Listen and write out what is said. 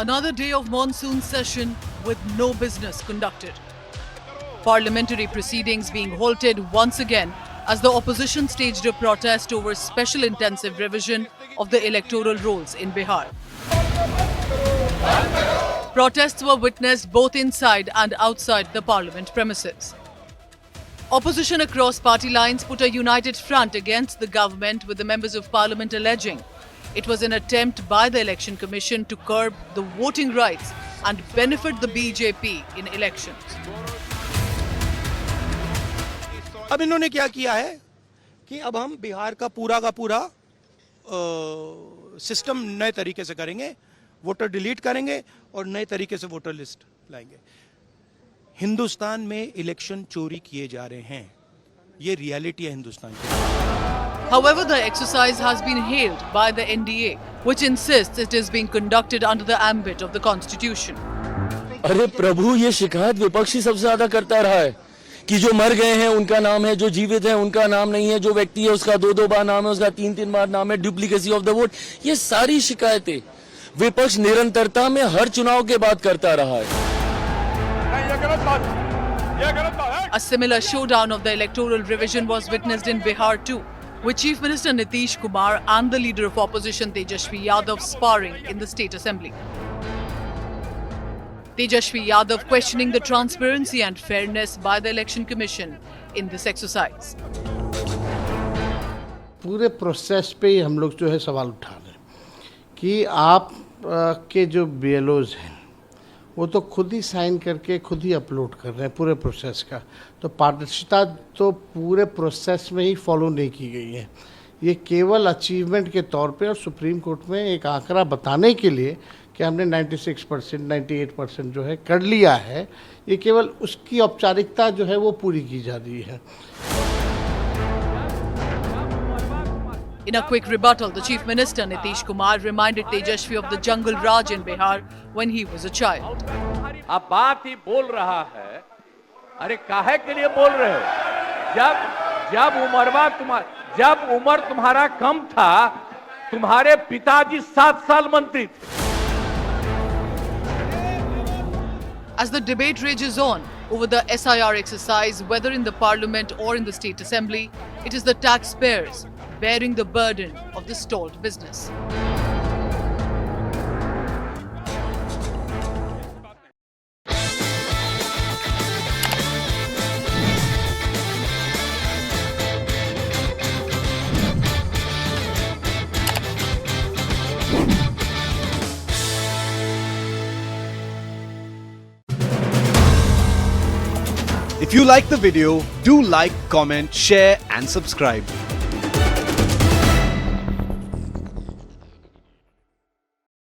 Another day of monsoon session with no business conducted. Parliamentary proceedings being halted once again as the opposition staged a protest over special intensive revision of the electoral rolls in Bihar. Protests were witnessed both inside and outside the parliament premises. Opposition across party lines put a united front against the government, with the members of parliament alleging it was an attempt by the Election Commission to curb the voting rights and benefit the BJP in elections. अब इन्होंने क्या किया है कि अब हम बिहार का पूरा सिस्टम नए तरीके से करेंगे, वोटर डिलीट करेंगे और नए तरीके से वोटर लिस्ट लाएंगे। हिंदुस्तान में इलेक्शन चोरी किए जा रहे हैं, ये रियलिटी है हिंदुस्तान की। However, the exercise has been hailed by the NDA, which insists it is being conducted under the ambit of the Constitution. अरे प्रभु, ये शिकायत विपक्ष ही सबसे ज्यादा करता रहा है कि जो मर गए हैं उनका नाम है, जो जीवित हैं उनका नाम नहीं है, जो व्यक्ति है उसका 2-2 बार नाम है, उसका 3-3 बार नाम है, डुप्लीकेसी ऑफ द वोट। ये सारी शिकायतें विपक्ष निरंतरता में हर चुनाव के बाद करता रहा है। A similar showdown of the electoral revision was witnessed in Bihar too, with Chief Minister Nitish Kumar and the leader of opposition Tejashwi Yadav sparring in the State Assembly. Tejashwi Yadav questioning the transparency and fairness by the Election Commission in this exercise. पूरे process पे ही हम लोग जो है सवाल उठा रहे हैं कि आप के जो BLOs हैं वो तो खुद ही साइन करके खुद ही अपलोड कर रहे हैं पूरे प्रोसेस का, तो पारदर्शिता तो पूरे प्रोसेस में ही फॉलो नहीं की गई है। ये केवल अचीवमेंट के तौर पे और सुप्रीम कोर्ट में एक आंकड़ा बताने के लिए कि हमने 96%, 98% जो है कर लिया है, ये केवल उसकी औपचारिकता जो है वो पूरी की जा रही है। In a quick rebuttal, the Chief Minister Nitish Kumar reminded Tejashwi of the jungle Raj in Bihar when he was a child. अब बात ही बोल रहा है, अरे काहे के लिए बोल रहे हो? जब उम्र तुम्हारा कम था, तुम्हारे पिताजी 7 साल मंत्री थे। As the debate rages on over the SIR exercise, whether in the parliament or in the state assembly, it is the taxpayers bearing the burden of the stalled business. If you like the video, do like, comment, share and subscribe.